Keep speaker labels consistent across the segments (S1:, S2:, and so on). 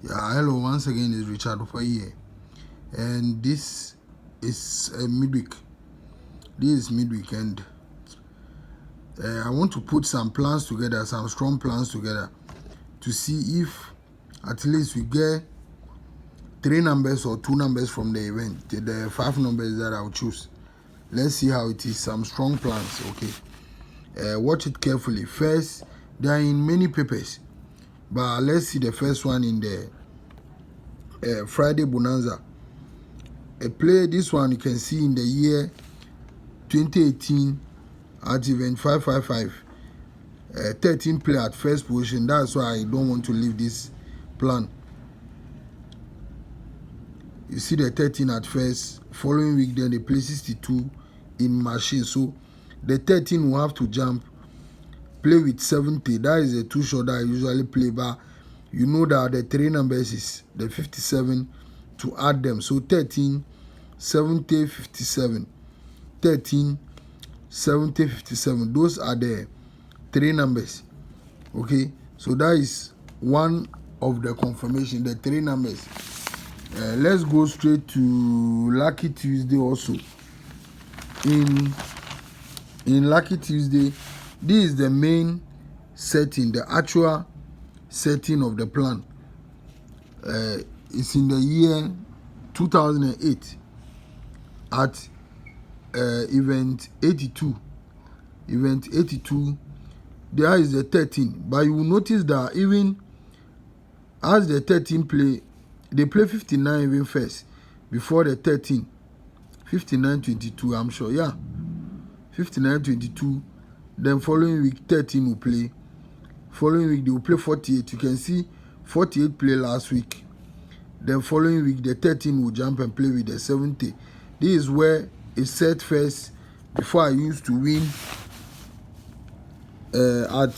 S1: Yeah, hello, once again, it's Richard Dupey here, and this is midweek. This is midweek, and I want to put some plans together, some strong plans together, to see if at least we get 3 numbers or 2 numbers from the event, the 5 numbers that I'll choose. Let's see how it is. Some strong plans, okay? Watch it carefully. First, they are in many papers, but let's see the first one in the Friday bonanza. This one you can see in the year 2018 at event 555. 13 play at first position. That's why I don't want to leave this plan. You see the 13 at first. Following week, then they play 62 in machine. So the 13 will have to jump, play with 70. That is a 2 shot that I usually play, but you know that the 3 numbers is the 57 to add them. So 13, 70, 57. 13, 70, 57. Those are the 3 numbers. Okay, so that is one of the confirmation, the 3 numbers. Let's go straight to Lucky Tuesday also. In Lucky Tuesday, this is the main setting, the actual setting of the plan. It's in the year 2008 at event 82. Event 82, there is the 13. But you will notice that even as the 13 play, they play 59 even first before the 13. 59-22, I'm sure, yeah. 59-22. Then following week 13 will play. Following week they will play 48. You can see 48 play last week. Then following week the 13 will jump and play with the 70. This is where it set first before I used to win at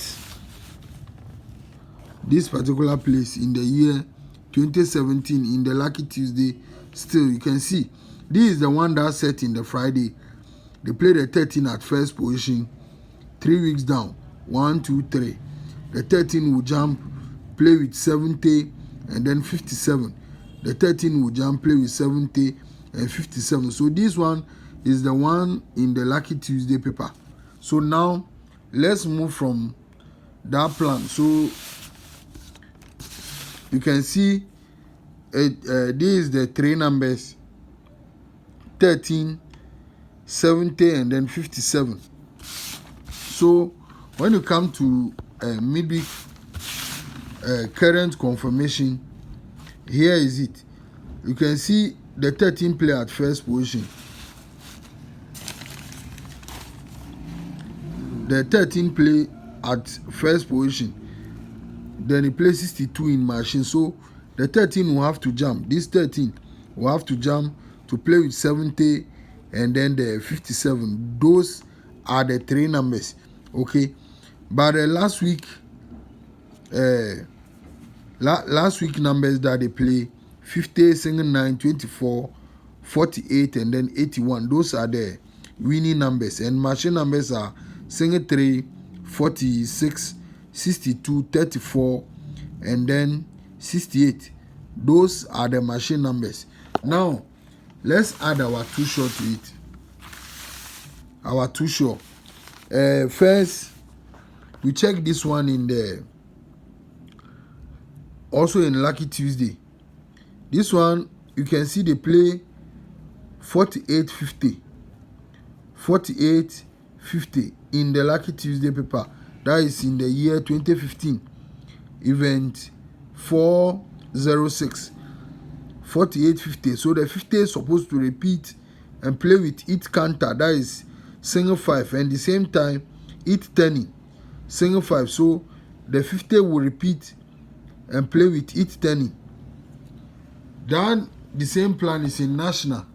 S1: this particular place in the year 2017 in the Lucky Tuesday. Still, you can see this is the one that set in the Friday. They play the 13 at first position, 3 weeks down, 1, 2, 3. The 13 will jump, play with 70 and then 57. The 13 will jump, play with 70 and 57. So this one is the one in the Lucky Tuesday paper. So now let's move from that plan. So you can see this is the 3 numbers, 13, 70 and then 57. So when you come to midweek current confirmation, here is it. You can see the 13 play at first position. The 13 play at first position. Then he plays 62 in machine. So the 13 will have to jump. This 13 will have to jump to play with 70 and then the 57. Those are the 3 numbers. Okay. But last week numbers that they play 50, single 9, 24, 48 and then 81. Those are the winning numbers. And machine numbers are single 3, 46, 62, 34 and then 68. Those are the machine numbers. Now let's add our 2 short to it. Our 2 short. First we check this one in the also in Lucky Tuesday. This one you can see they play 48-50. 48-50 in the Lucky Tuesday paper. That is in the year 2015. Event 406. 48-50. So the 50 is supposed to repeat and play with each counter. That is single 5. And the same time, each turning. Single 5. So the 50 will repeat and play with each turning. Then the same plan is in national.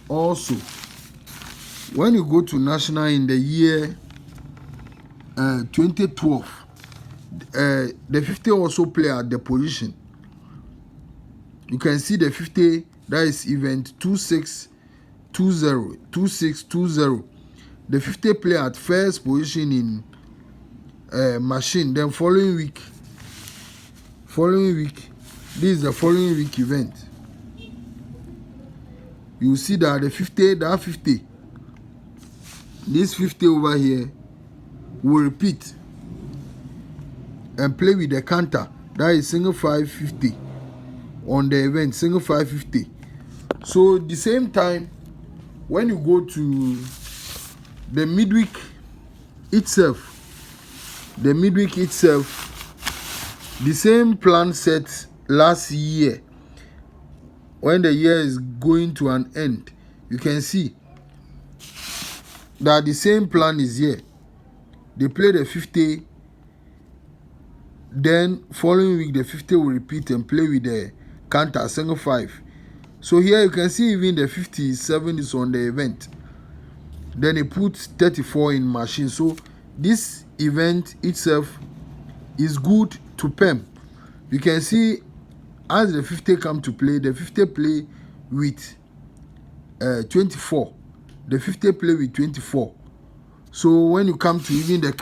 S1: Also, when you go to national in the year 2012, the 50 also play at the position. You can see the 50, that is event 2620, 2620. The 50 play at first position in machine. Then following week this is the following week event. You see that the 50, that 50, this 50 over here will repeat and play with the counter. That is single 550 on the event, single 550. So the same time, when you go to the midweek itself, the same plan set last year, when the year is going to an end, you can see that the same plan is here. They play the 50, then following week the 50 will repeat and play with the counter single 5. So here you can see even the 57 is on the event. Then they put 34 in machine. So this event itself is good to PERM. You can see as the 50 come to play, the 50 play with 24. The 50 play with 24. So when you come to even the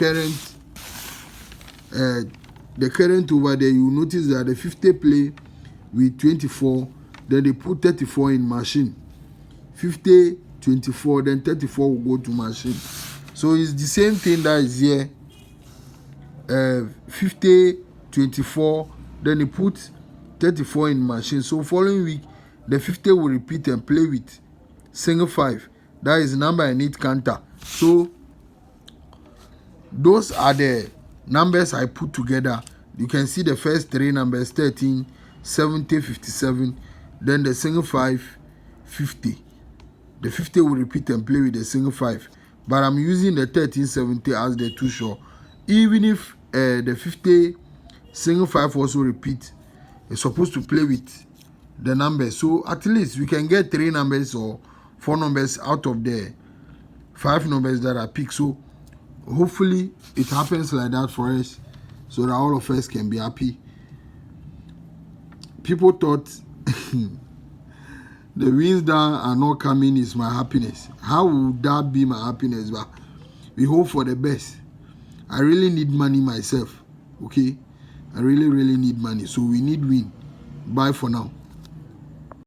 S1: current over there, you notice that the 50 play with 24, then they put 34 in machine. 50, 24, then 34 will go to machine. So it's the same thing that is here. 50, 24, then they put 34 in machine. So following week, the 50 will repeat and play with single 5. That is number and 8 counter. So those are the numbers I put together. You can see the first 3 numbers: 13, 70, 57. Then the single 5, 50. The 50 will repeat and play with the single 5. But I'm using the 1370 as the too short. Even if the 50 single 5 also repeat, it's supposed to play with the numbers. So at least we can get 3 numbers or 4 numbers out of the 5 numbers that are picked. So hopefully it happens like that for us, so that all of us can be happy. People thought the wins that are not coming is my happiness. How would that be my happiness? But we hope for the best. I really need money myself. Okay, I really need money. So we need win. Bye for now.